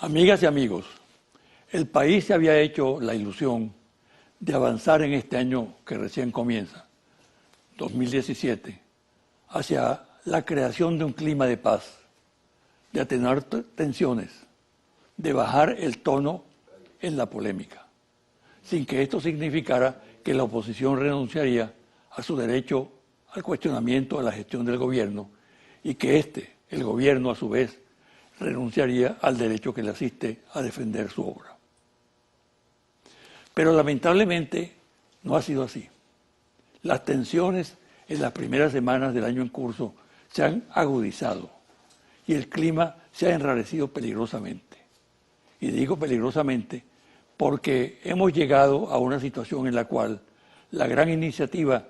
Amigas y amigos, el país se había hecho la ilusión de avanzar en este año que recién comienza, 2017, hacia la creación de un clima de paz, de atenuar tensiones, de bajar el tono en la polémica, sin que esto significara que la oposición renunciaría a su derecho al cuestionamiento de la gestión del gobierno y que el gobierno, a su vez, renunciaría al derecho que le asiste a defender su obra. Pero lamentablemente no ha sido así. Las tensiones en las primeras semanas del año en curso se han agudizado y el clima se ha enrarecido peligrosamente. Y digo peligrosamente porque hemos llegado a una situación en la cual la gran iniciativa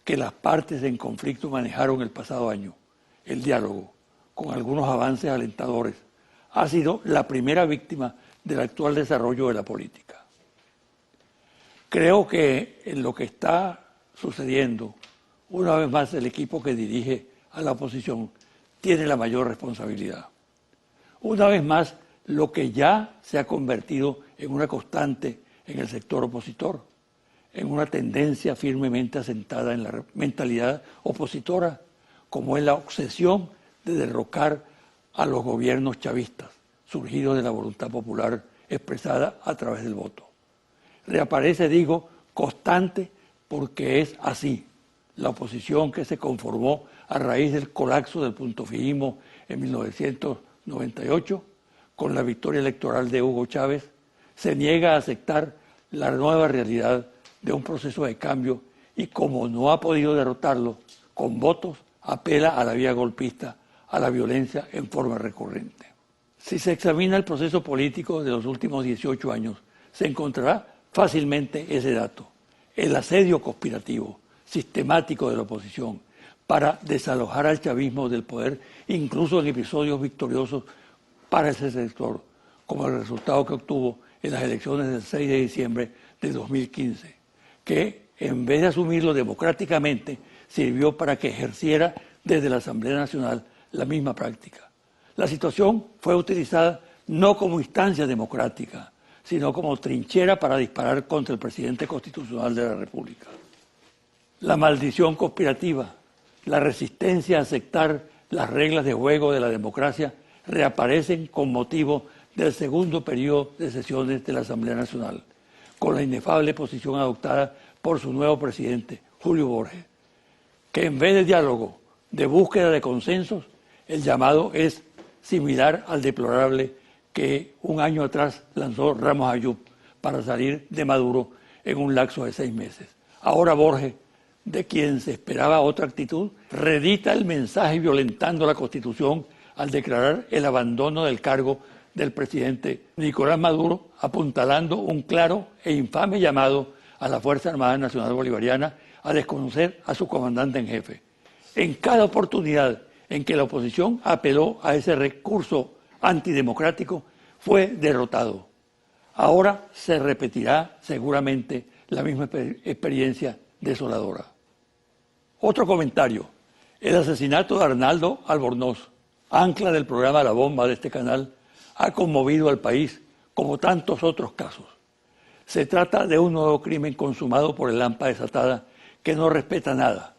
que las partes en conflicto manejaron el pasado año, el diálogo, con algunos avances alentadores, ha sido la primera víctima del actual desarrollo de la política. Creo que en lo que está sucediendo, una vez más el equipo que dirige a la oposición tiene la mayor responsabilidad. Una vez más, lo que ya se ha convertido en una constante en el sector opositor, en una tendencia firmemente asentada en la mentalidad opositora, como es la obsesión de derrocar a los gobiernos chavistas, surgidos de la voluntad popular expresada a través del voto. Reaparece, digo, constante porque es así. La oposición que se conformó a raíz del colapso del puntofijismo en 1998, con la victoria electoral de Hugo Chávez, se niega a aceptar la nueva realidad de un proceso de cambio y, como no ha podido derrotarlo, con votos apela a la vía golpista, a la violencia en forma recurrente. Si se examina el proceso político de los últimos 18 años, se encontrará fácilmente ese dato: el asedio conspirativo, sistemático de la oposición, para desalojar al chavismo del poder, incluso en episodios victoriosos para ese sector, como el resultado que obtuvo en las elecciones del 6 de diciembre de 2015, que en vez de asumirlo democráticamente, sirvió para que ejerciera desde la Asamblea Nacional la misma práctica. La situación fue utilizada no como instancia democrática, sino como trinchera para disparar contra el presidente constitucional de la República. La maldición conspirativa, la resistencia a aceptar las reglas de juego de la democracia reaparecen con motivo del segundo periodo de sesiones de la Asamblea Nacional, con la inefable posición adoptada por su nuevo presidente, Julio Borges, que en vez de diálogo, de búsqueda de consensos, el llamado es similar al deplorable que un año atrás lanzó Ramos Ayub para salir de Maduro en un lapso de 6 meses. Ahora Borges, de quien se esperaba otra actitud, reedita el mensaje violentando la Constitución al declarar el abandono del cargo del presidente Nicolás Maduro, apuntalando un claro e infame llamado a la Fuerza Armada Nacional Bolivariana a desconocer a su comandante en jefe. En cada oportunidad en que la oposición apeló a ese recurso antidemocrático, fue derrotado. Ahora se repetirá seguramente la misma experiencia desoladora. Otro comentario: el asesinato de Arnaldo Albornoz, ancla del programa La Bomba de este canal, ha conmovido al país como tantos otros casos. Se trata de un nuevo crimen consumado por el AMPA desatada que no respeta nada.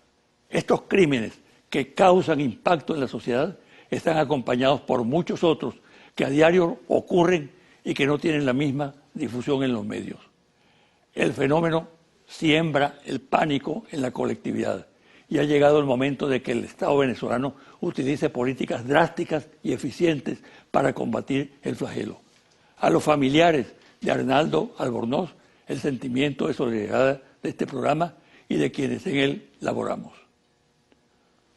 Estos crímenes que causan impacto en la sociedad están acompañados por muchos otros que a diario ocurren y que no tienen la misma difusión en los medios. El fenómeno siembra el pánico en la colectividad y ha llegado el momento de que el Estado venezolano utilice políticas drásticas y eficientes para combatir el flagelo. A los familiares de Arnaldo Albornoz, el sentimiento de solidaridad de este programa y de quienes en él laboramos.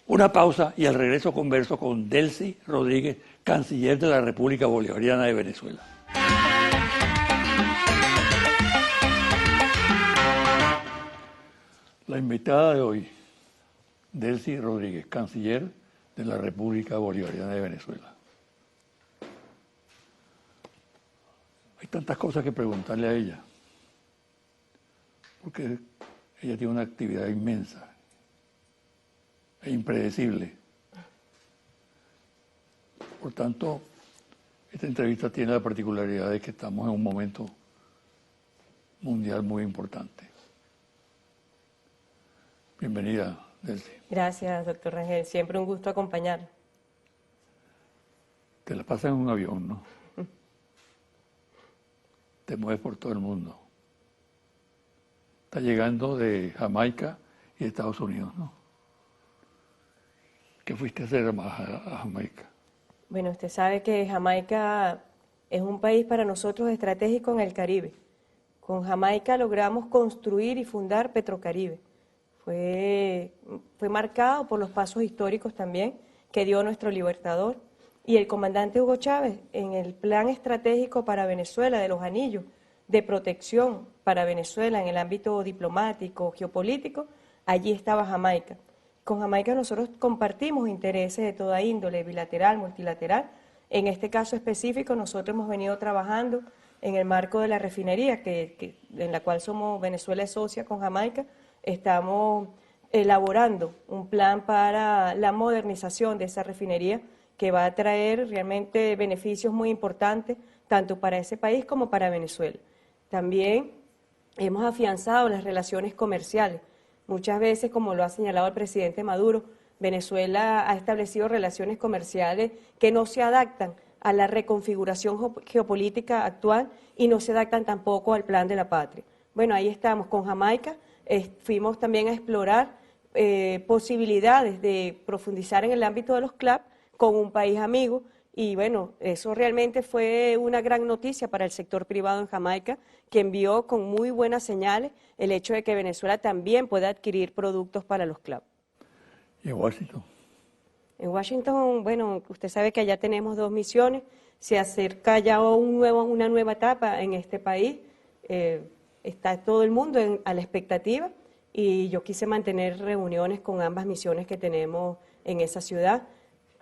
Una pausa y al regreso converso con Delcy Rodríguez, canciller de la República Bolivariana de Venezuela. La invitada de hoy, Delcy Rodríguez, canciller de la República Bolivariana de Venezuela. Hay tantas cosas que preguntarle a ella, porque ella tiene una actividad inmensa e impredecible. Por tanto, Esta entrevista tiene la particularidad de que estamos en un momento mundial muy importante. Bienvenida, Delcy. Gracias, doctor Rangel. Siempre un gusto acompañarlo. Te la pasas en un avión, ¿no? Te mueves por todo el mundo. Estás llegando de Jamaica y de Estados Unidos, ¿no? ¿Qué fuiste a hacer a Jamaica? Bueno, usted sabe que Jamaica es un país para nosotros estratégico en el Caribe. Con Jamaica logramos construir y fundar Petrocaribe. Fue marcado por los pasos históricos también que dio nuestro libertador y el comandante Hugo Chávez en el plan estratégico para Venezuela de los anillos de protección para Venezuela en el ámbito diplomático, geopolítico. Allí estaba Jamaica. Con Jamaica nosotros compartimos intereses de toda índole, bilateral, multilateral. En este caso específico nosotros hemos venido trabajando en el marco de la refinería, en la cual Venezuela es socia con Jamaica. Estamos elaborando un plan para la modernización de esa refinería que va a traer realmente beneficios muy importantes tanto para ese país como para Venezuela. También hemos afianzado las relaciones comerciales. Muchas veces, como lo ha señalado el presidente Maduro, Venezuela ha establecido relaciones comerciales que no se adaptan a la reconfiguración geopolítica actual y no se adaptan tampoco al plan de la patria. Bueno, ahí estamos con Jamaica, fuimos también a explorar posibilidades de profundizar en el ámbito de los CLAP con un país amigo y bueno, eso realmente fue una gran noticia para el sector privado en Jamaica, que envió con muy buenas señales el hecho de que Venezuela también pueda adquirir productos para los CLAP. ¿Y en Washington? En Washington, bueno, usted sabe que allá tenemos 2 misiones, se acerca ya una nueva etapa en este país, está todo el mundo a la expectativa y yo quise mantener reuniones con ambas misiones que tenemos en esa ciudad,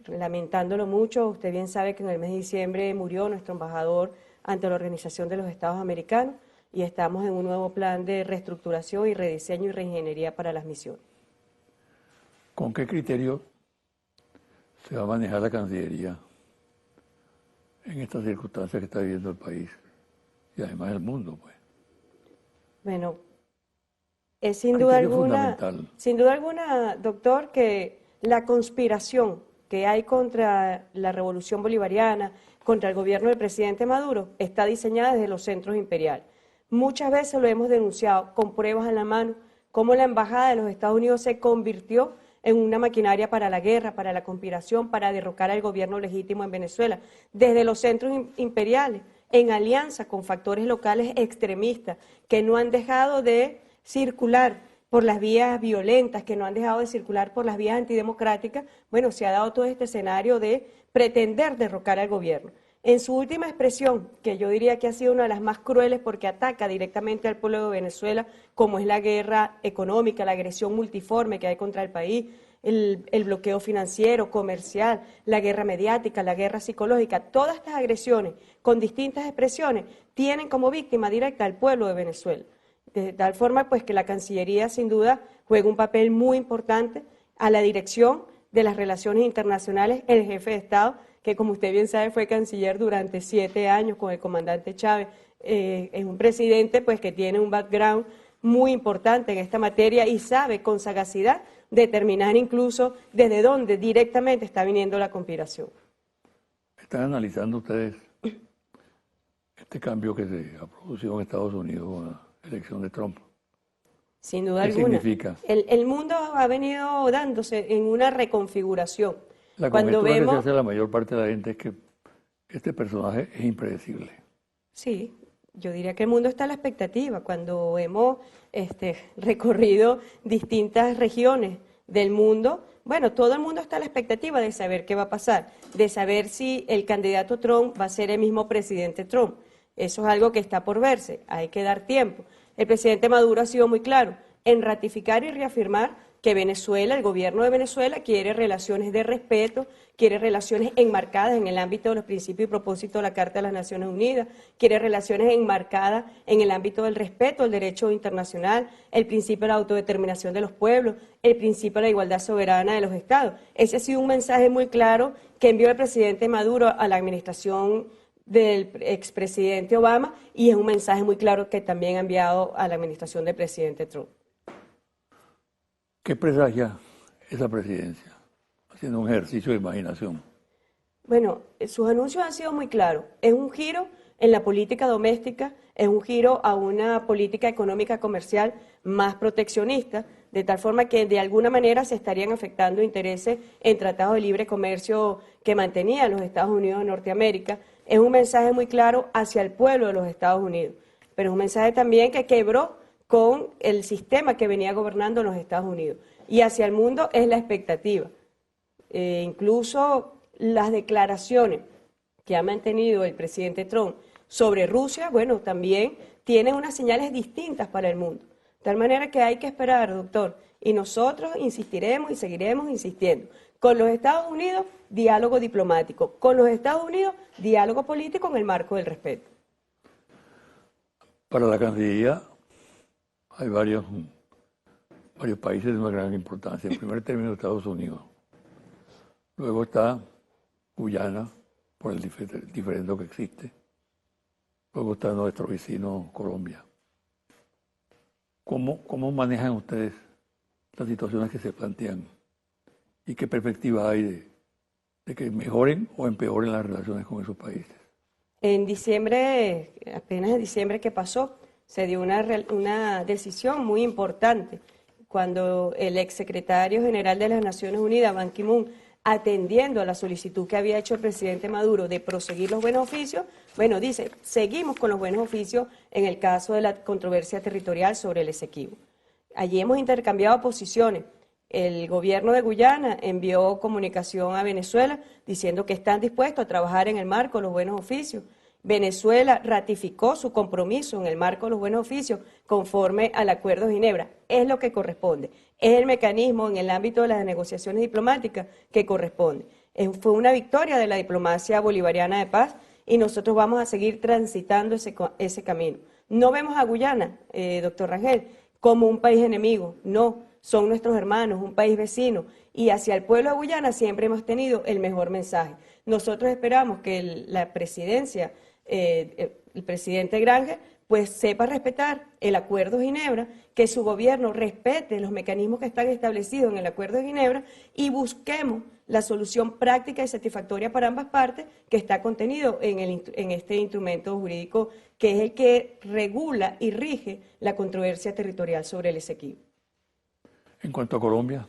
lamentándolo mucho. Usted bien sabe que en el mes de diciembre murió nuestro embajador ante la Organización de los Estados Americanos y estamos en un nuevo plan de reestructuración y rediseño y reingeniería para las misiones. ¿Con qué criterio se va a manejar la Cancillería en estas circunstancias que está viviendo el país y además el mundo, pues? Bueno, es sin duda alguna, doctor, que la conspiración que hay contra la revolución bolivariana, contra el gobierno del presidente Maduro, está diseñada desde los centros imperiales. Muchas veces lo hemos denunciado con pruebas en la mano, cómo la embajada de los Estados Unidos se convirtió en una maquinaria para la guerra, para la conspiración, para derrocar al gobierno legítimo en Venezuela, desde los centros imperiales, en alianza con factores locales extremistas que no han dejado de circular por las vías violentas, que no han dejado de circular por las vías antidemocráticas. Bueno, se ha dado todo este escenario de pretender derrocar al gobierno. En su última expresión, que yo diría que ha sido una de las más crueles porque ataca directamente al pueblo de Venezuela, como es la guerra económica, la agresión multiforme que hay contra el país, el bloqueo financiero, comercial, la guerra mediática, la guerra psicológica, todas estas agresiones con distintas expresiones tienen como víctima directa al pueblo de Venezuela. De tal forma pues que la Cancillería sin duda juega un papel muy importante a la dirección de las relaciones internacionales, el jefe de Estado, que como usted bien sabe fue canciller durante 7 años con el comandante Chávez, es un presidente pues que tiene un background muy importante en esta materia y sabe con sagacidad determinar incluso desde dónde directamente está viniendo la conspiración. ¿Están analizando ustedes este cambio que se ha producido en Estados Unidos con la elección de Trump? Sin duda ¿Qué alguna. significa? El mundo ha venido dándose en una reconfiguración. La conjetura que se hace a la mayor parte de la gente es que este personaje es impredecible. Sí, yo diría que el mundo está a la expectativa. Cuando hemos recorrido distintas regiones del mundo, bueno, todo el mundo está a la expectativa de saber qué va a pasar, de saber si el candidato Trump va a ser el mismo presidente Trump. Eso es algo que está por verse, hay que dar tiempo. El presidente Maduro ha sido muy claro en ratificar y reafirmar que Venezuela, el gobierno de Venezuela, quiere relaciones de respeto, quiere relaciones enmarcadas en el ámbito de los principios y propósitos de la Carta de las Naciones Unidas, quiere relaciones enmarcadas en el ámbito del respeto al derecho internacional, el principio de la autodeterminación de los pueblos, el principio de la igualdad soberana de los estados. Ese ha sido un mensaje muy claro que envió el presidente Maduro a la administración del expresidente Obama, y es un mensaje muy claro que también ha enviado a la administración del presidente Trump. ¿Qué presagia esa presidencia? Haciendo un ejercicio de imaginación. Bueno, sus anuncios han sido muy claros. Es un giro en la política doméstica, es un giro a una política económica comercial más proteccionista, de tal forma que de alguna manera se estarían afectando intereses en tratados de libre comercio que mantenían los Estados Unidos de Norteamérica. Es un mensaje muy claro hacia el pueblo de los Estados Unidos, pero es un mensaje también que quebró con el sistema que venía gobernando los Estados Unidos. Y hacia el mundo es la expectativa. Incluso las declaraciones que ha mantenido el presidente Trump sobre Rusia, bueno, también tienen unas señales distintas para el mundo. De tal manera que hay que esperar, doctor, y nosotros insistiremos y seguiremos insistiendo. Con los Estados Unidos, diálogo diplomático. Con los Estados Unidos, diálogo político en el marco del respeto. Para la Cancillería hay varios países de una gran importancia. En primer término, Estados Unidos. Luego está Guyana, por el diferendo que existe. Luego está nuestro vecino Colombia. ¿Cómo manejan ustedes las situaciones que se plantean? ¿Y qué perspectiva hay de que mejoren o empeoren las relaciones con esos países? En diciembre, apenas en diciembre que pasó, se dio una decisión muy importante cuando el exsecretario general de las Naciones Unidas, Ban Ki-moon, atendiendo a la solicitud que había hecho el presidente Maduro de proseguir los buenos oficios, bueno, dice, seguimos con los buenos oficios en el caso de la controversia territorial sobre el Esequibo. Allí hemos intercambiado posiciones. El gobierno de Guyana envió comunicación a Venezuela diciendo que están dispuestos a trabajar en el marco de los buenos oficios. Venezuela ratificó su compromiso en el marco de los buenos oficios conforme al Acuerdo de Ginebra. Es lo que corresponde. Es el mecanismo en el ámbito de las negociaciones diplomáticas que corresponde. Fue una victoria de la diplomacia bolivariana de paz y nosotros vamos a seguir transitando ese camino. No vemos a Guyana, doctor Rangel, como un país enemigo, no, son nuestros hermanos, un país vecino, y hacia el pueblo de Guyana siempre hemos tenido el mejor mensaje. Nosotros esperamos que la presidencia, el presidente Granje, pues sepa respetar el Acuerdo de Ginebra, que su gobierno respete los mecanismos que están establecidos en el Acuerdo de Ginebra y busquemos la solución práctica y satisfactoria para ambas partes que está contenido en este instrumento jurídico que es el que regula y rige la controversia territorial sobre el Esequibo. En cuanto a Colombia.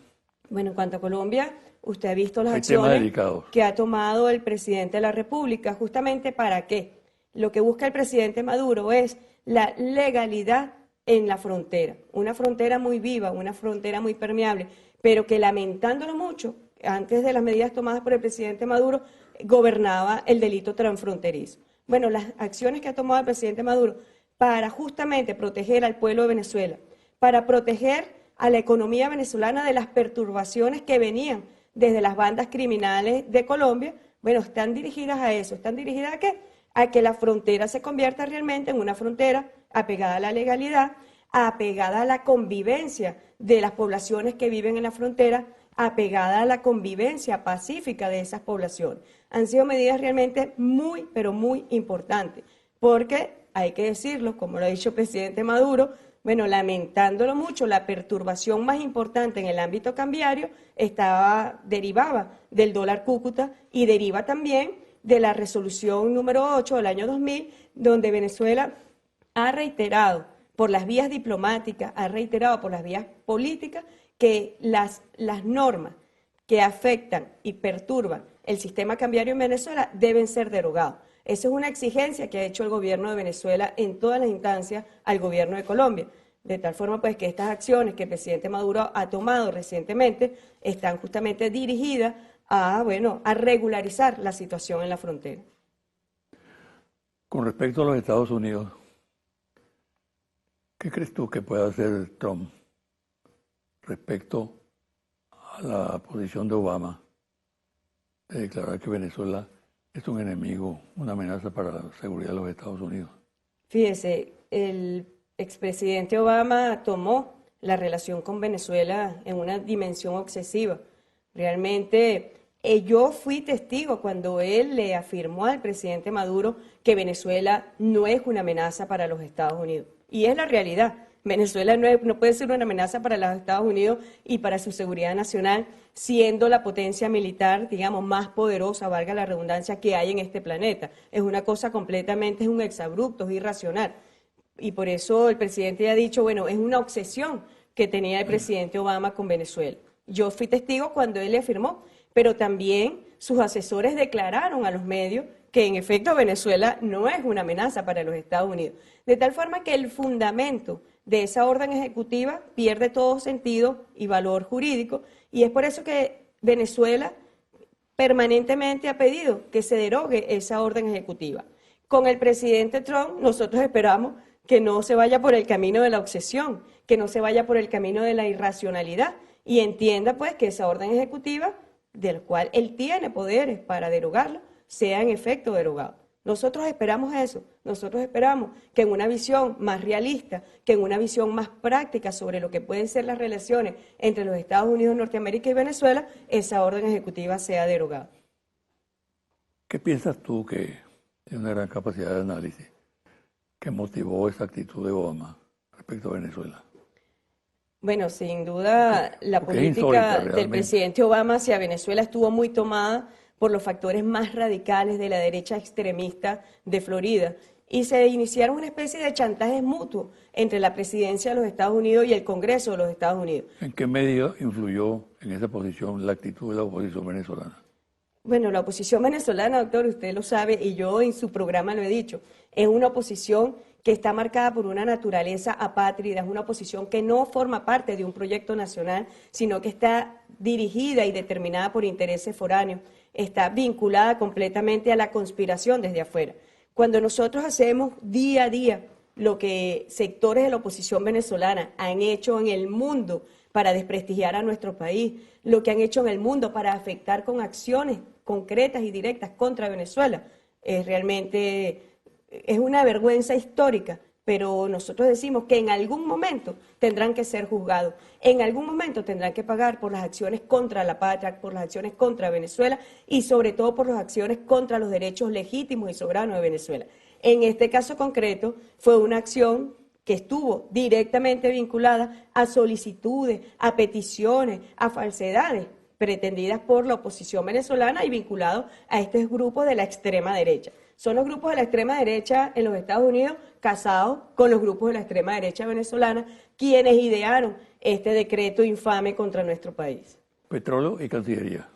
Bueno, en cuanto a Colombia, usted ha visto las acciones que ha tomado el presidente de la República. ¿Justamente para qué? Lo que busca el presidente Maduro es la legalidad en la frontera. Una frontera muy viva, una frontera muy permeable, pero que lamentándolo mucho, antes de las medidas tomadas por el presidente Maduro, gobernaba el delito transfronterizo. Bueno, las acciones que ha tomado el presidente Maduro para justamente proteger al pueblo de Venezuela, para proteger a la economía venezolana de las perturbaciones que venían desde las bandas criminales de Colombia, bueno, están dirigidas a eso. ¿Están dirigidas a qué? A que la frontera se convierta realmente en una frontera apegada a la legalidad, apegada a la convivencia de las poblaciones que viven en la frontera, apegada a la convivencia pacífica de esas poblaciones. Han sido medidas realmente muy, pero muy importantes, porque hay que decirlo, como lo ha dicho el presidente Maduro, bueno, lamentándolo mucho, la perturbación más importante en el ámbito cambiario derivaba del dólar Cúcuta y deriva también de la resolución número 8 del año 2000, donde Venezuela ha reiterado por las vías diplomáticas, ha reiterado por las vías políticas que las normas que afectan y perturban el sistema cambiario en Venezuela deben ser derogadas. Esa es una exigencia que ha hecho el gobierno de Venezuela en todas las instancias al gobierno de Colombia. De tal forma pues que estas acciones que el presidente Maduro ha tomado recientemente están justamente dirigidas a regularizar la situación en la frontera. Con respecto a los Estados Unidos, ¿qué crees tú que puede hacer Trump respecto a la posición de Obama de declarar que Venezuela es un enemigo, una amenaza para la seguridad de los Estados Unidos? Fíjese, el expresidente Obama tomó la relación con Venezuela en una dimensión obsesiva. Realmente, yo fui testigo cuando él le afirmó al presidente Maduro que Venezuela no es una amenaza para los Estados Unidos. Y es la realidad. Venezuela no puede ser una amenaza para los Estados Unidos y para su seguridad nacional, siendo la potencia militar, digamos, más poderosa, valga la redundancia, que hay en este planeta. Es una cosa completamente, es un exabrupto, es irracional. Y por eso el presidente ya ha dicho, bueno, es una obsesión que tenía el presidente Obama con Venezuela. Yo fui testigo cuando él le afirmó, pero también sus asesores declararon a los medios que en efecto Venezuela no es una amenaza para los Estados Unidos. De tal forma que el fundamento de esa orden ejecutiva pierde todo sentido y valor jurídico, y es por eso que Venezuela permanentemente ha pedido que se derogue esa orden ejecutiva. Con el presidente Trump nosotros esperamos que no se vaya por el camino de la obsesión, que no se vaya por el camino de la irracionalidad y entienda pues que esa orden ejecutiva, del cual él tiene poderes para derogarla, sea en efecto derogado. Nosotros esperamos eso, nosotros esperamos que en una visión más realista, que en una visión más práctica sobre lo que pueden ser las relaciones entre los Estados Unidos, Norteamérica y Venezuela, esa orden ejecutiva sea derogada. ¿Qué piensas tú, que tiene una gran capacidad de análisis, que motivó esa actitud de Obama respecto a Venezuela? Bueno, sin duda la política del presidente Obama hacia Venezuela estuvo muy tomada por los factores más radicales de la derecha extremista de Florida y se iniciaron una especie de chantajes mutuos entre la presidencia de los Estados Unidos y el Congreso de los Estados Unidos. ¿En qué medida influyó en esa posición la actitud de la oposición venezolana? Bueno, la oposición venezolana, doctor, usted lo sabe y yo en su programa lo he dicho, es una oposición que está marcada por una naturaleza apátrida, es una oposición que no forma parte de un proyecto nacional, sino que está dirigida y determinada por intereses foráneos, está vinculada completamente a la conspiración desde afuera. Cuando nosotros hacemos día a día lo que sectores de la oposición venezolana han hecho en el mundo para desprestigiar a nuestro país, lo que han hecho en el mundo para afectar con acciones concretas y directas contra Venezuela, realmente es una vergüenza histórica, pero nosotros decimos que en algún momento tendrán que ser juzgados, en algún momento tendrán que pagar por las acciones contra la patria, por las acciones contra Venezuela y sobre todo por las acciones contra los derechos legítimos y soberanos de Venezuela. En este caso concreto fue una acción que estuvo directamente vinculada a solicitudes, a peticiones, a falsedades pretendidas por la oposición venezolana y vinculado a estos grupos de la extrema derecha. Son los grupos de la extrema derecha en los Estados Unidos casados con los grupos de la extrema derecha venezolana, quienes idearon este decreto infame contra nuestro país. Petróleo y Cancillería.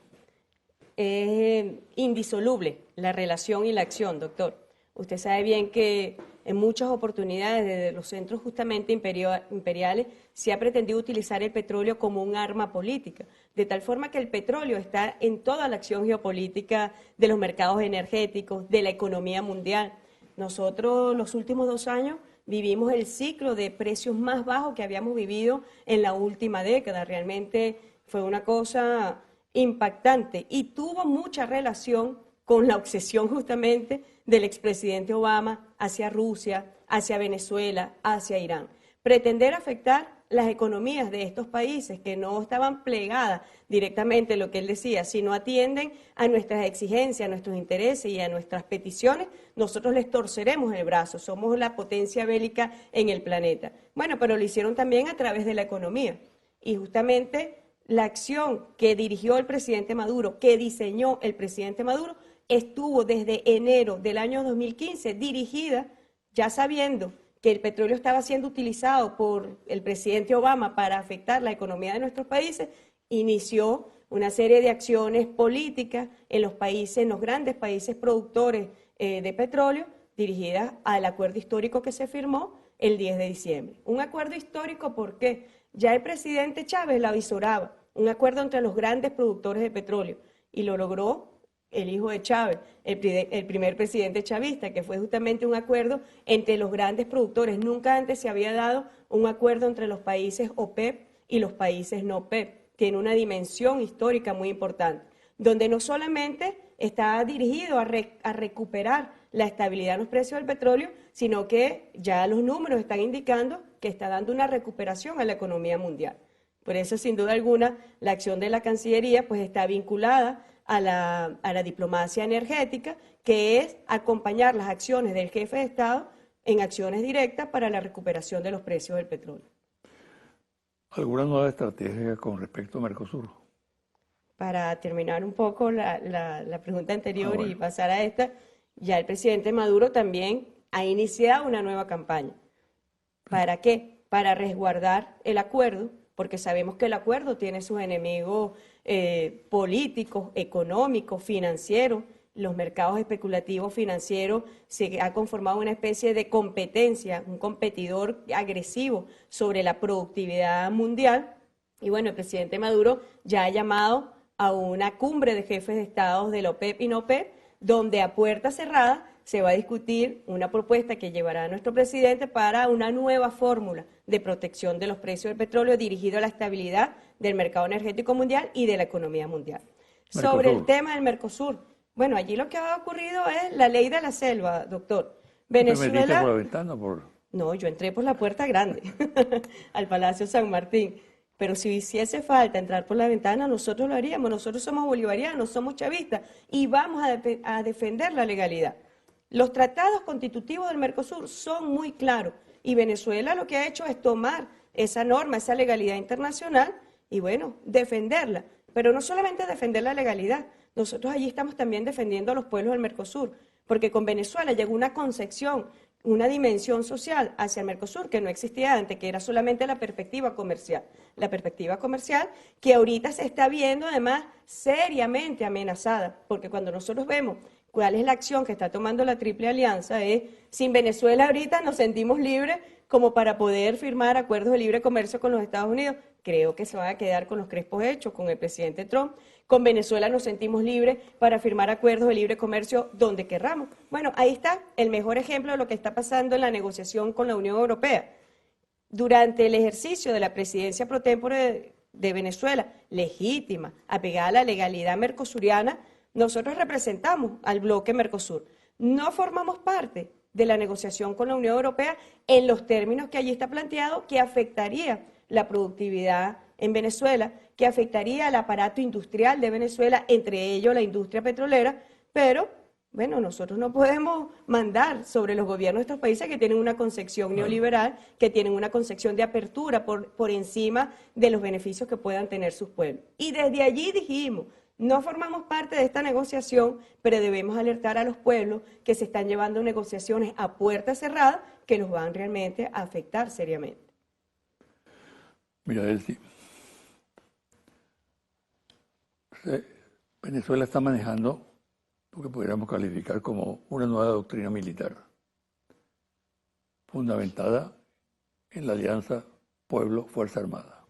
Es indisoluble la relación y la acción, doctor. Usted sabe bien que en muchas oportunidades desde los centros justamente imperiales se ha pretendido utilizar el petróleo como un arma política, de tal forma que el petróleo está en toda la acción geopolítica de los mercados energéticos, de la economía mundial. Nosotros los últimos 2 años vivimos el ciclo de precios más bajos que habíamos vivido en la última década. Realmente fue una cosa impactante y tuvo mucha relación con la obsesión justamente del expresidente Obama hacia Rusia, hacia Venezuela, hacia Irán. Pretender afectar las economías de estos países que no estaban plegadas directamente, lo que él decía, si no atienden a nuestras exigencias, a nuestros intereses y a nuestras peticiones, nosotros les torceremos el brazo, somos la potencia bélica en el planeta. Bueno, pero lo hicieron también a través de la economía y justamente la acción que dirigió el presidente Maduro, que diseñó el presidente Maduro, estuvo desde enero del año 2015 dirigida, ya sabiendo que el petróleo estaba siendo utilizado por el presidente Obama para afectar la economía de nuestros países, inició una serie de acciones políticas en los países, en los grandes países productores de petróleo, dirigidas al acuerdo histórico que se firmó el 10 de diciembre. Un acuerdo histórico porque ya el presidente Chávez la avisoraba, un acuerdo entre los grandes productores de petróleo, y lo logró el hijo de Chávez, el primer presidente chavista, que fue justamente un acuerdo entre los grandes productores. Nunca antes se había dado un acuerdo entre los países OPEP y los países no OPEP. tiene una dimensión histórica muy importante, donde no solamente está dirigido a recuperar la estabilidad en los precios del petróleo, sino que ya los números están indicando que está dando una recuperación a la economía mundial. Por eso, sin duda alguna, la acción de la Cancillería pues está vinculada a la diplomacia energética, que es acompañar las acciones del jefe de Estado en acciones directas para la recuperación de los precios del petróleo. ¿Alguna nueva estrategia con respecto a Mercosur? Para terminar un poco la pregunta anterior bueno. y pasar a esta, ya el presidente Maduro también ha iniciado una nueva campaña. ¿Para qué? Para resguardar el acuerdo, porque sabemos que el acuerdo tiene sus enemigos políticos, económicos, financieros. Los mercados especulativos financieros se ha conformado una especie de competencia, un competidor agresivo sobre la productividad mundial. Y bueno, el presidente Maduro ya ha llamado a una cumbre de jefes de estados de la OPEP y no OPEP, donde a puerta cerrada se va a discutir una propuesta que llevará a nuestro presidente para una nueva fórmula de protección de los precios del petróleo dirigido a la estabilidad del mercado energético mundial y de la economía mundial. Mercosur. Sobre el tema del Mercosur, bueno, allí lo que ha ocurrido es la ley de la selva, doctor. Venezuela... ¿Te metiste por la ventana? No, yo entré por la puerta grande, al Palacio San Martín. Pero si hiciese falta entrar por la ventana, nosotros lo haríamos. Nosotros somos bolivarianos, somos chavistas y vamos a defender la legalidad. Los tratados constitutivos del Mercosur son muy claros y Venezuela lo que ha hecho es tomar esa norma, esa legalidad internacional y bueno, defenderla. Pero no solamente defender la legalidad, nosotros allí estamos también defendiendo a los pueblos del Mercosur, porque con Venezuela llegó una concepción, una dimensión social hacia el Mercosur que no existía antes, que era solamente la perspectiva comercial. La perspectiva comercial que ahorita se está viendo además seriamente amenazada, porque cuando nosotros vemos cuál es la acción que está tomando la Triple Alianza, es sin Venezuela ahorita nos sentimos libres como para poder firmar acuerdos de libre comercio con los Estados Unidos. Creo que se van a quedar con los crespos hechos con el presidente Trump. Con Venezuela nos sentimos libres para firmar acuerdos de libre comercio donde querramos. Bueno, ahí está el mejor ejemplo de lo que está pasando en la negociación con la Unión Europea. Durante el ejercicio de la presidencia pro tempore de Venezuela, legítima, apegada a la legalidad mercosuriana, nosotros representamos al bloque Mercosur. No formamos parte de la negociación con la Unión Europea en los términos que allí está planteado, que afectaría la productividad en Venezuela, que afectaría al aparato industrial de Venezuela, entre ellos la industria petrolera, pero bueno, nosotros no podemos mandar sobre los gobiernos de estos países que tienen una concepción neoliberal, que tienen una concepción de apertura por encima de los beneficios que puedan tener sus pueblos. Y desde allí dijimos, no formamos parte de esta negociación, pero debemos alertar a los pueblos que se están llevando negociaciones a puerta cerrada que los van realmente a afectar seriamente. Mira, Elsie, Venezuela está manejando lo que pudiéramos calificar como una nueva doctrina militar, fundamentada en la alianza Pueblo-Fuerza Armada,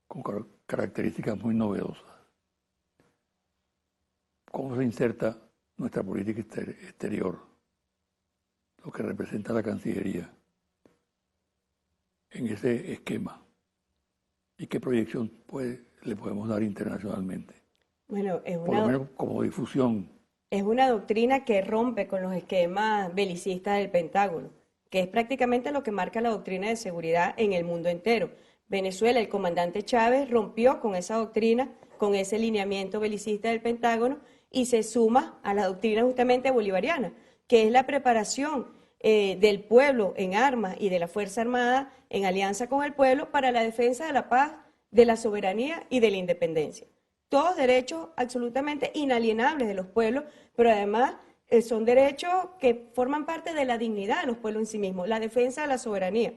con características muy novedosas. ¿Cómo se inserta nuestra política exterior, lo que representa la Cancillería, en ese esquema? ¿Y qué proyección le podemos dar internacionalmente? Bueno, por lo menos como difusión. Es una doctrina que rompe con los esquemas belicistas del Pentágono, que es prácticamente lo que marca la doctrina de seguridad en el mundo entero. Venezuela, el comandante Chávez rompió con esa doctrina, con ese lineamiento belicista del Pentágono y se suma a la doctrina justamente bolivariana, que es la preparación del pueblo en armas y de la Fuerza Armada en alianza con el pueblo para la defensa de la paz, de la soberanía y de la independencia. Todos derechos absolutamente inalienables de los pueblos, pero además son derechos que forman parte de la dignidad de los pueblos en sí mismos, la defensa de la soberanía.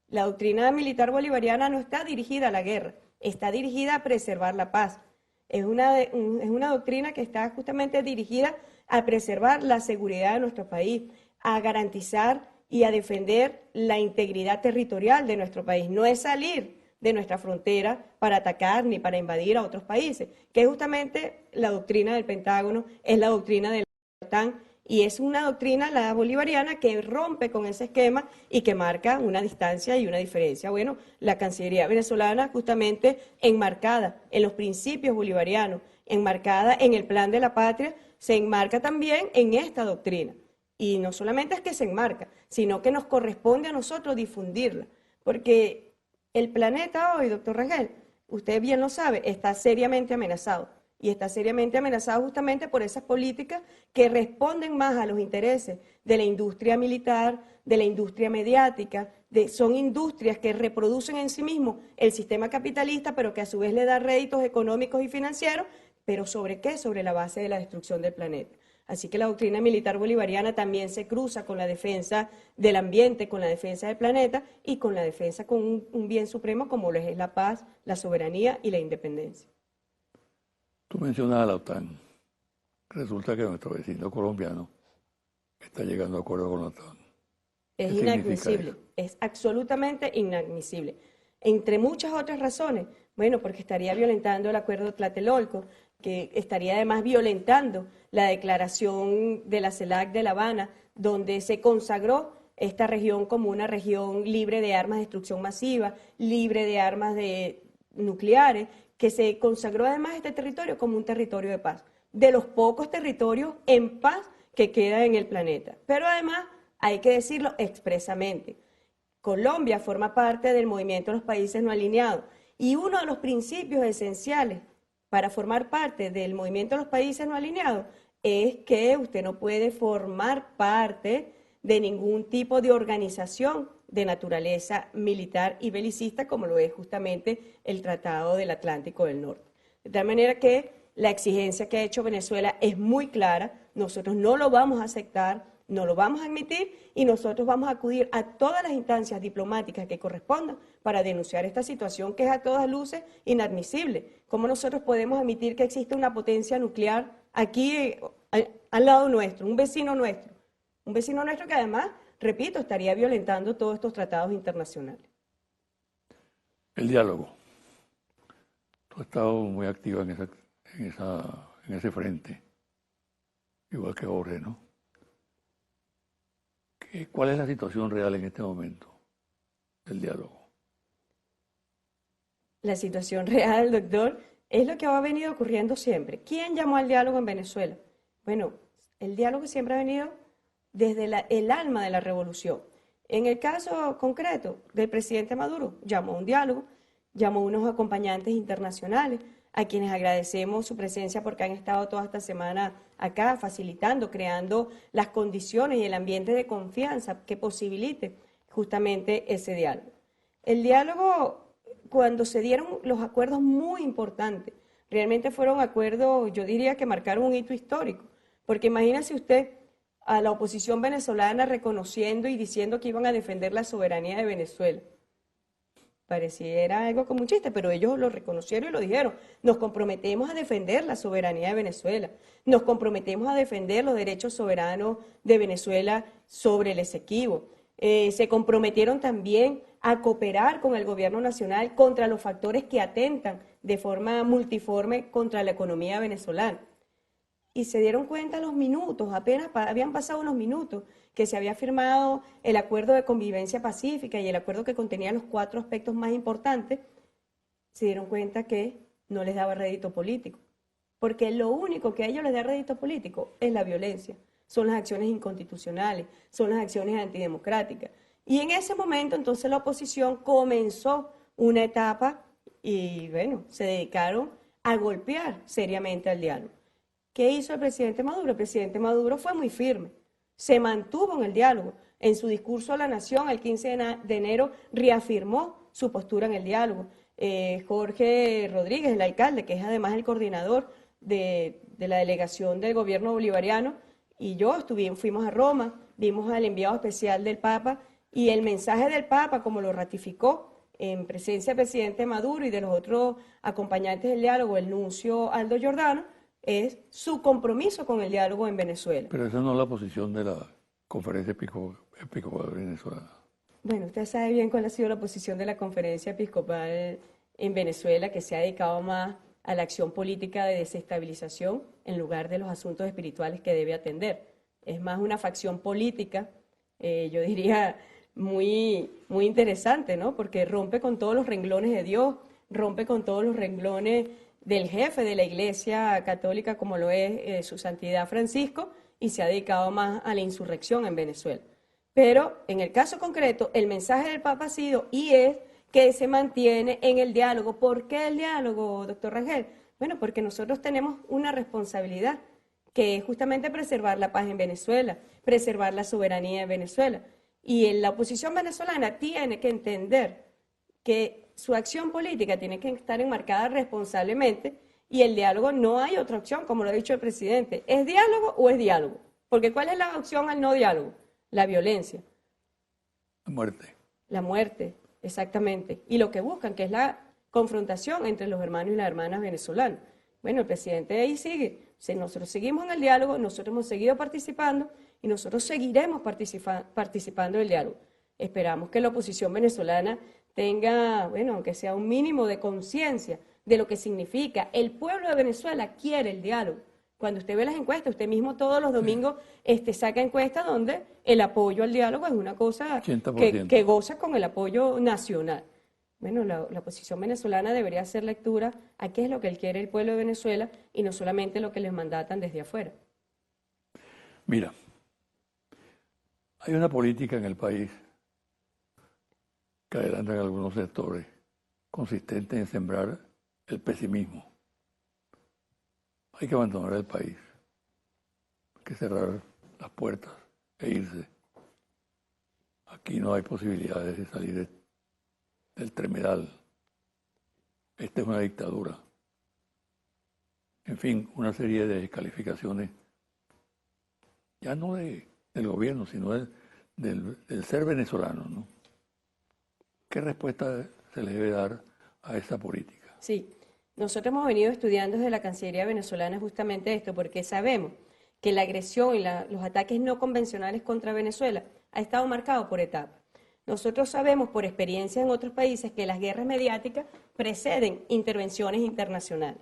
La doctrina militar bolivariana no está dirigida a la guerra, está dirigida a preservar la paz. Es una doctrina que está justamente dirigida a preservar la seguridad de nuestro país, a garantizar y a defender la integridad territorial de nuestro país. No es salir de nuestra frontera para atacar ni para invadir a otros países, que es justamente la doctrina del Pentágono, es la doctrina de la OTAN Y es una doctrina, la bolivariana, que rompe con ese esquema y que marca una distancia y una diferencia. Bueno, la Cancillería venezolana justamente enmarcada en los principios bolivarianos, enmarcada en el plan de la patria, se enmarca también en esta doctrina. Y no solamente es que se enmarca, sino que nos corresponde a nosotros difundirla. Porque el planeta hoy, doctor Rangel, usted bien lo sabe, está seriamente amenazado. Y está seriamente amenazado justamente por esas políticas que responden más a los intereses de la industria militar, de la industria mediática, son industrias que reproducen en sí mismos el sistema capitalista, pero que a su vez le da réditos económicos y financieros, pero ¿sobre qué? Sobre la base de la destrucción del planeta. Así que la doctrina militar bolivariana también se cruza con la defensa del ambiente, con la defensa del planeta y con la defensa con un bien supremo como lo es la paz, la soberanía y la independencia. Tú mencionas a la OTAN. Resulta que nuestro vecino colombiano está llegando a acuerdo con la OTAN. Es inadmisible, es absolutamente inadmisible. Entre muchas otras razones, bueno, porque estaría violentando el acuerdo de Tlatelolco, que estaría además violentando la declaración de la CELAC de La Habana, donde se consagró esta región como una región libre de armas de destrucción masiva, libre de armas nucleares, que se consagró además este territorio como un territorio de paz, de los pocos territorios en paz que queda en el planeta. Pero además, hay que decirlo expresamente, Colombia forma parte del movimiento de los países no alineados y uno de los principios esenciales para formar parte del movimiento de los países no alineados es que usted no puede formar parte de ningún tipo de organización de naturaleza militar y belicista, como lo es justamente el Tratado del Atlántico del Norte. De tal manera que la exigencia que ha hecho Venezuela es muy clara, nosotros no lo vamos a aceptar, no lo vamos a admitir y nosotros vamos a acudir a todas las instancias diplomáticas que correspondan para denunciar esta situación que es a todas luces inadmisible. ¿Cómo nosotros podemos admitir que existe una potencia nuclear aquí al lado nuestro, un vecino nuestro? Un vecino nuestro que además, repito, estaría violentando todos estos tratados internacionales. El diálogo. Tú has estado muy activa en ese frente, igual que Jorge, ¿no? ¿Cuál es la situación real en este momento del diálogo? La situación real, doctor, es lo que ha venido ocurriendo siempre. ¿Quién llamó al diálogo en Venezuela? Bueno, el diálogo siempre ha venido desde el alma de la revolución. En el caso concreto del presidente Maduro, llamó a un diálogo, llamó a unos acompañantes internacionales, a quienes agradecemos su presencia porque han estado toda esta semana acá facilitando, creando las condiciones y el ambiente de confianza que posibilite justamente ese diálogo. El diálogo, cuando se dieron los acuerdos muy importantes, realmente fueron acuerdos, yo diría que marcaron un hito histórico, porque imagínese usted a la oposición venezolana reconociendo y diciendo que iban a defender la soberanía de Venezuela. Pareciera algo como un chiste, pero ellos lo reconocieron y lo dijeron. Nos comprometemos a defender la soberanía de Venezuela, nos comprometemos a defender los derechos soberanos de Venezuela sobre el Esequibo. Se comprometieron también a cooperar con el gobierno nacional contra los factores que atentan de forma multiforme contra la economía venezolana. Y se dieron cuenta a los minutos, apenas habían pasado unos minutos, que se había firmado el acuerdo de convivencia pacífica y el acuerdo que contenía los 4 aspectos más importantes, se dieron cuenta que no les daba rédito político. Porque lo único que a ellos les da rédito político es la violencia, son las acciones inconstitucionales, son las acciones antidemocráticas. Y en ese momento entonces la oposición comenzó una etapa y bueno, se dedicaron a golpear seriamente al diálogo. ¿Qué hizo el presidente Maduro? El presidente Maduro fue muy firme, se mantuvo en el diálogo. En su discurso a la Nación, el 15 de enero, reafirmó su postura en el diálogo. Jorge Rodríguez, el alcalde, que es además el coordinador de la delegación del gobierno bolivariano, y yo fuimos a Roma, vimos al enviado especial del Papa, y el mensaje del Papa, como lo ratificó en presencia del presidente Maduro y de los otros acompañantes del diálogo, el nuncio Aldo Giordano, es su compromiso con el diálogo en Venezuela. Pero esa no es la posición de la Conferencia Episcopal Venezolana. Bueno, usted sabe bien cuál ha sido la posición de la Conferencia Episcopal en Venezuela, que se ha dedicado más a la acción política de desestabilización en lugar de los asuntos espirituales que debe atender. es más una facción política, yo diría muy interesante, ¿no? Porque rompe con todos los renglones de Dios, rompe con todos los renglones del jefe de la Iglesia Católica, como lo es su Santidad Francisco, y se ha dedicado más a la insurrección en Venezuela. Pero en el caso concreto, el mensaje del Papa ha sido y es que se mantiene en el diálogo. ¿Por qué el diálogo, doctor Rangel? Bueno, porque nosotros tenemos una responsabilidad, que es justamente preservar la paz en Venezuela, preservar la soberanía de Venezuela. Y la oposición venezolana tiene que entender que su acción política tiene que estar enmarcada responsablemente y el diálogo no hay otra opción, como lo ha dicho el presidente. ¿Es diálogo o es diálogo? Porque ¿cuál es la opción al no diálogo? La violencia. La muerte. La muerte, exactamente. Y lo que buscan, que es la confrontación entre los hermanos y las hermanas venezolanas. Bueno, el presidente ahí sigue. Nosotros seguimos en el diálogo, nosotros hemos seguido participando y nosotros seguiremos participando del diálogo. Esperamos que la oposición venezolana tenga, bueno, aunque sea un mínimo de conciencia de lo que significa. El pueblo de Venezuela quiere el diálogo. Cuando usted ve las encuestas, usted mismo todos los domingos saca encuestas donde el apoyo al diálogo es una cosa que goza con el apoyo nacional. Bueno, la oposición venezolana debería hacer lectura a qué es lo que quiere el pueblo de Venezuela y no solamente lo que les mandatan desde afuera. Mira, hay una política en el país que adelantan algunos sectores consistente en sembrar el pesimismo. Hay que abandonar el país, hay que cerrar las puertas e irse. Aquí no hay posibilidades de salir del tremedal. Esta es una dictadura. En fin, una serie de descalificaciones, ya no del gobierno, sino del ser venezolano, ¿no? ¿Qué respuesta se le debe dar a esa política? Sí, nosotros hemos venido estudiando desde la Cancillería venezolana justamente esto, porque sabemos que la agresión y los ataques no convencionales contra Venezuela ha estado marcado por etapas. Nosotros sabemos por experiencia en otros países que las guerras mediáticas preceden intervenciones internacionales.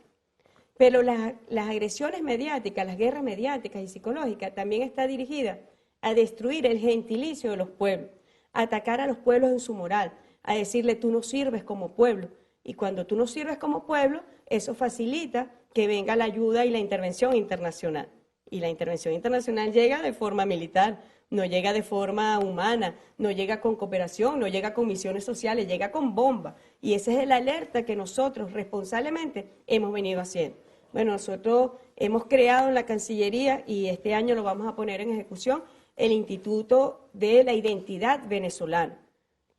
Pero las agresiones mediáticas, las guerras mediáticas y psicológicas también está dirigida a destruir el gentilicio de los pueblos, a atacar a los pueblos en su moral, a decirle tú no sirves como pueblo. Y cuando tú no sirves como pueblo, eso facilita que venga la ayuda y la intervención internacional. Y la intervención internacional llega de forma militar, no llega de forma humana, no llega con cooperación, no llega con misiones sociales, llega con bombas. Y esa es la alerta que nosotros responsablemente hemos venido haciendo. Bueno, nosotros hemos creado en la Cancillería, y este año lo vamos a poner en ejecución, el Instituto de la Identidad Venezolana.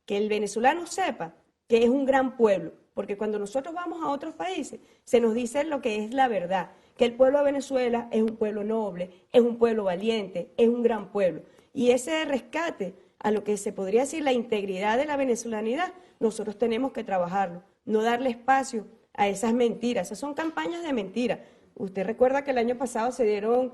Que el venezolano sepa que es un gran pueblo, porque cuando nosotros vamos a otros países se nos dice lo que es la verdad, que el pueblo de Venezuela es un pueblo noble, es un pueblo valiente, es un gran pueblo. Y ese rescate a lo que se podría decir la integridad de la venezolanidad, nosotros tenemos que trabajarlo, no darle espacio a esas mentiras. Esas son campañas de mentiras. Usted recuerda que el año pasado se dieron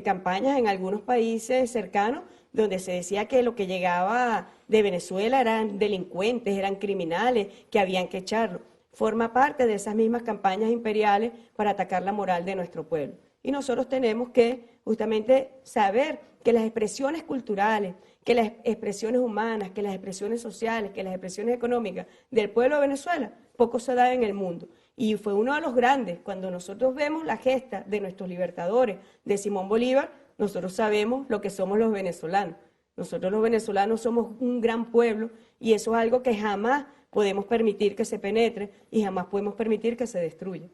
campañas en algunos países cercanos donde se decía que lo que llegaba de Venezuela eran delincuentes, eran criminales, que habían que echarlo. Forma parte de esas mismas campañas imperiales para atacar la moral de nuestro pueblo. Y nosotros tenemos que justamente saber que las expresiones culturales, que las expresiones humanas, que las expresiones sociales, que las expresiones económicas del pueblo de Venezuela poco se dan en el mundo. Y fue uno de los grandes, cuando nosotros vemos la gesta de nuestros libertadores, de Simón Bolívar, nosotros sabemos lo que somos los venezolanos. Nosotros los venezolanos somos un gran pueblo y eso es algo que jamás podemos permitir que se penetre y jamás podemos permitir que se destruya.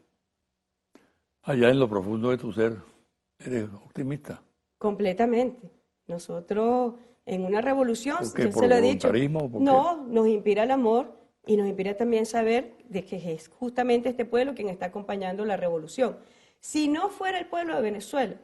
Allá en lo profundo de tu ser, ¿eres optimista? Completamente. Nosotros en una revolución, yo se lo he dicho, no, nos inspira el amor y nos inspira también saber de que es justamente este pueblo quien está acompañando la revolución. Si no fuera el pueblo de Venezuela,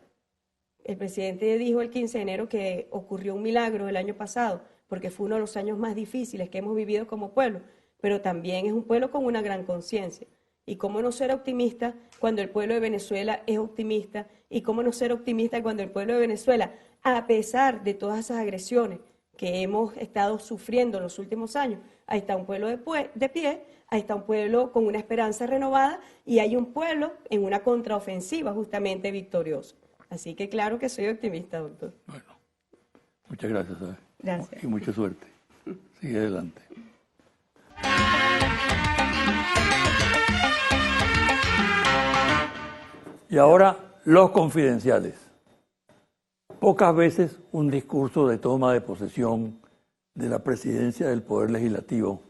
el presidente dijo el 15 de enero que ocurrió un milagro el año pasado, porque fue uno de los años más difíciles que hemos vivido como pueblo, pero también es un pueblo con una gran conciencia. ¿Y cómo no ser optimista cuando el pueblo de Venezuela es optimista? ¿Y cómo no ser optimista cuando el pueblo de Venezuela, a pesar de todas esas agresiones que hemos estado sufriendo en los últimos años, ahí está un pueblo de pie, ahí está un pueblo con una esperanza renovada y hay un pueblo en una contraofensiva justamente victorioso? Así que claro que soy optimista, doctor. Bueno, muchas gracias. ¿Sabes? Gracias. Y mucha suerte. Sigue adelante. Y ahora, los confidenciales. Pocas veces un discurso de toma de posesión de la presidencia del Poder Legislativo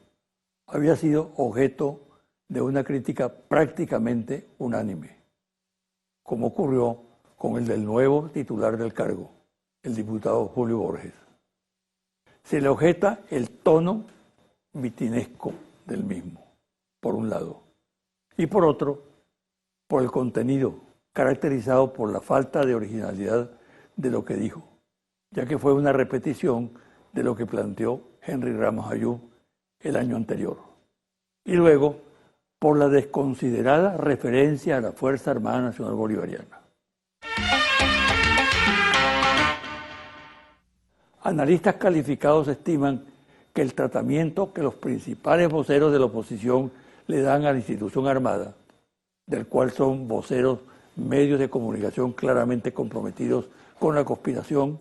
había sido objeto de una crítica prácticamente unánime, como ocurrió con el del nuevo titular del cargo, el diputado Julio Borges. Se le objeta el tono vitinesco del mismo, por un lado, y por otro, por el contenido, caracterizado por la falta de originalidad de lo que dijo, ya que fue una repetición de lo que planteó Henry Ramos Ayub el año anterior. Y luego, por la desconsiderada referencia a la Fuerza Armada Nacional Bolivariana. Analistas calificados estiman que el tratamiento que los principales voceros de la oposición le dan a la institución armada, del cual son voceros medios de comunicación claramente comprometidos con la conspiración,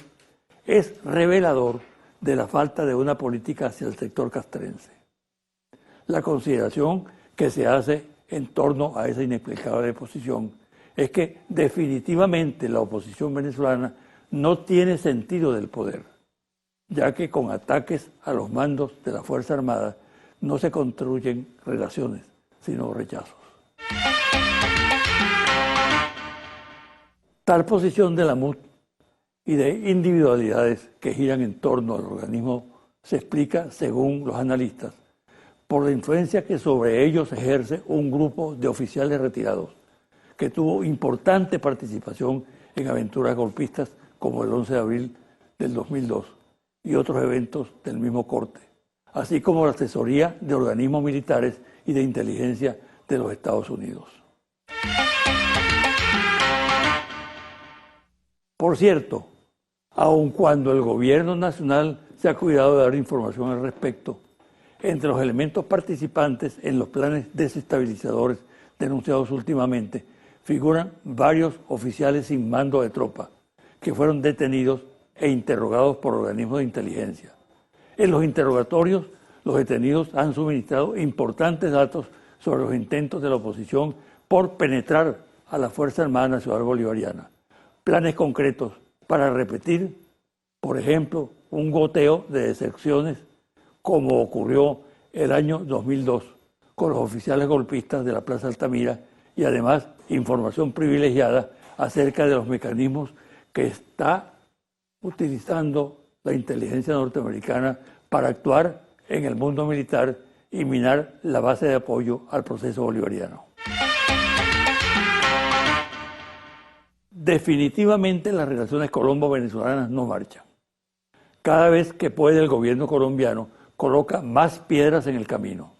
es revelador de la falta de una política hacia el sector castrense. La consideración que se hace en torno a esa inexplicable posición es que definitivamente la oposición venezolana no tiene sentido del poder, ya que con ataques a los mandos de la Fuerza Armada no se construyen relaciones, sino rechazos. Tal posición de la MUD y de individualidades que giran en torno al organismo se explica, según los analistas, por la influencia que sobre ellos ejerce un grupo de oficiales retirados, que tuvo importante participación en aventuras golpistas como el 11 de abril del 2002 y otros eventos del mismo corte, así como la asesoría de organismos militares y de inteligencia de los Estados Unidos. Por cierto, aun cuando el gobierno nacional se ha cuidado de dar información al respecto, entre los elementos participantes en los planes desestabilizadores denunciados últimamente figuran varios oficiales sin mando de tropa que fueron detenidos e interrogados por organismos de inteligencia. En los interrogatorios, los detenidos han suministrado importantes datos sobre los intentos de la oposición por penetrar a la Fuerza Armada Nacional Bolivariana, planes concretos para repetir, por ejemplo, un goteo de deserciones como ocurrió el año 2002 con los oficiales golpistas de la Plaza Altamira y además información privilegiada acerca de los mecanismos que está utilizando la inteligencia norteamericana para actuar en el mundo militar y minar la base de apoyo al proceso bolivariano. Definitivamente las relaciones colombo-venezolanas no marchan. Cada vez que puede el gobierno colombiano coloca más piedras en el camino.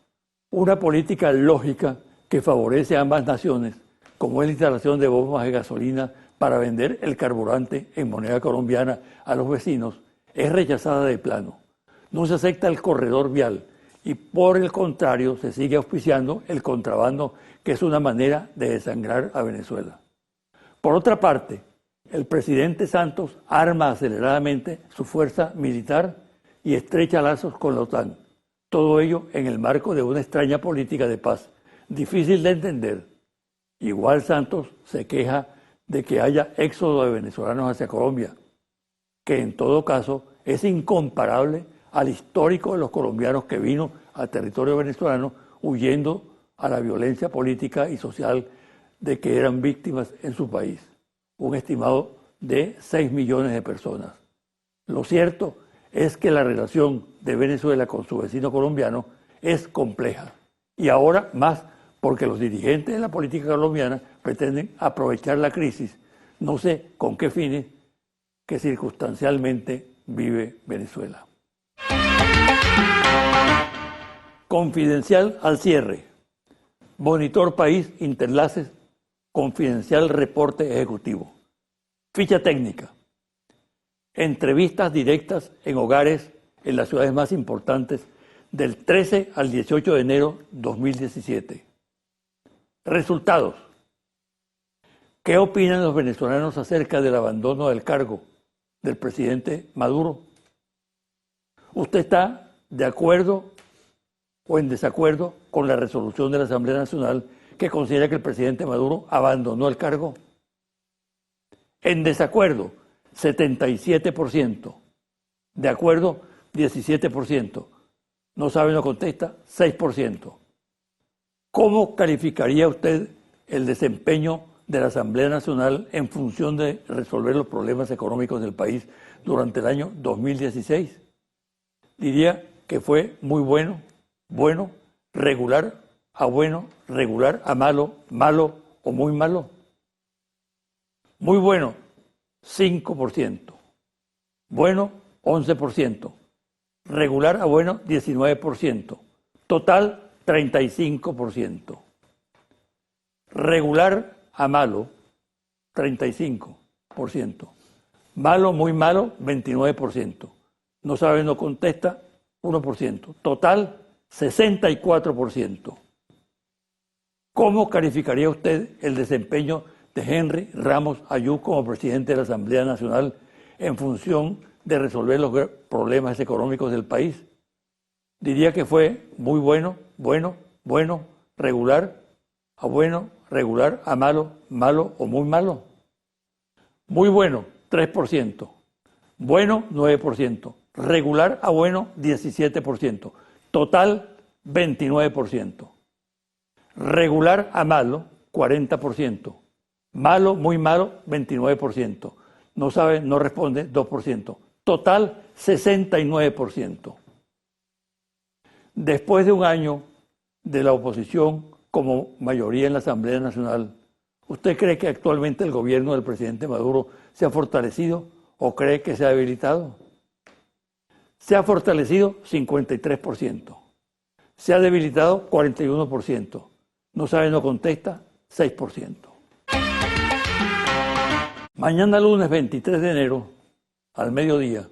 Una política lógica que favorece a ambas naciones, como es la instalación de bombas de gasolina para vender el carburante en moneda colombiana a los vecinos, es rechazada de plano. No se acepta el corredor vial y por el contrario se sigue auspiciando el contrabando, que es una manera de desangrar a Venezuela. Por otra parte, el presidente Santos arma aceleradamente su fuerza militar y estrecha lazos con la OTAN. Todo ello en el marco de una extraña política de paz, difícil de entender. Igual Santos se queja de que haya éxodo de venezolanos hacia Colombia, que en todo caso es incomparable al histórico de los colombianos que vino al territorio venezolano huyendo a la violencia política y social de que eran víctimas en su país, un estimado de 6 millones de personas. Lo cierto es que la relación de Venezuela con su vecino colombiano es compleja y ahora más porque los dirigentes de la política colombiana pretenden aprovechar la crisis, no sé con qué fines, que circunstancialmente vive Venezuela. Confidencial al cierre. Monitor País, Interlaces, confidencial reporte ejecutivo. Ficha técnica. Entrevistas directas en hogares en las ciudades más importantes del 13 al 18 de enero 2017. Resultados. ¿Qué opinan los venezolanos acerca del abandono del cargo del presidente Maduro? ¿Usted está de acuerdo o en desacuerdo con la resolución de la Asamblea Nacional que considera que el presidente Maduro abandonó el cargo? En desacuerdo, 77%. De acuerdo, 17%. No sabe, no contesta, 6%. ¿Cómo calificaría usted el desempeño de la Asamblea Nacional en función de resolver los problemas económicos del país durante el año 2016? Diría que fue muy bueno, bueno, regular a bueno, regular a malo, malo o muy malo. Muy bueno, 5%. Bueno, 11%. Regular a bueno, 19%. Total, 35%. Regular a malo, 35%. Malo, muy malo, 29%. No sabe, no contesta, 1%. Total, 64%. ¿Cómo calificaría usted el desempeño de Henry Ramos Ayú como presidente de la Asamblea Nacional en función de resolver los problemas económicos del país? Diría que fue muy bueno, bueno, bueno, regular a bueno, regular a malo, malo o muy malo. Muy bueno, 3%. Bueno, 9%. Regular a bueno, 17%. Total, 29%. Regular a malo, 40%. Malo, muy malo, 29%. No sabe, no responde, 2%. Total, 69%. Después de un año de la oposición como mayoría en la Asamblea Nacional, ¿usted cree que actualmente el gobierno del presidente Maduro se ha fortalecido o cree que se ha debilitado? Se ha fortalecido 53%. Se ha debilitado 41%. No sabe, no contesta 6%. Mañana lunes 23 de enero, al mediodía,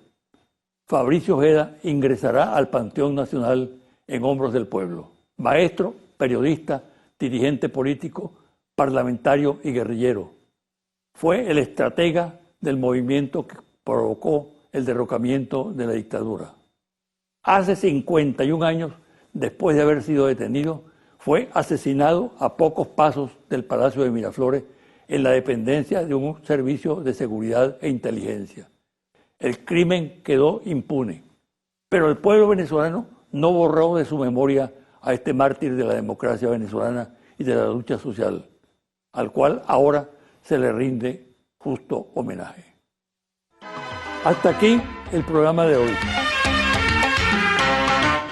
Fabricio Ojeda ingresará al Panteón Nacional en hombros del pueblo. Maestro, periodista, dirigente político, parlamentario y guerrillero. Fue el estratega del movimiento que provocó el derrocamiento de la dictadura. Hace 51 años, después de haber sido detenido, fue asesinado a pocos pasos del Palacio de Miraflores en la dependencia de un servicio de seguridad e inteligencia. El crimen quedó impune, pero el pueblo venezolano no borró de su memoria a este mártir de la democracia venezolana y de la lucha social, al cual ahora se le rinde justo homenaje. Hasta aquí el programa de hoy.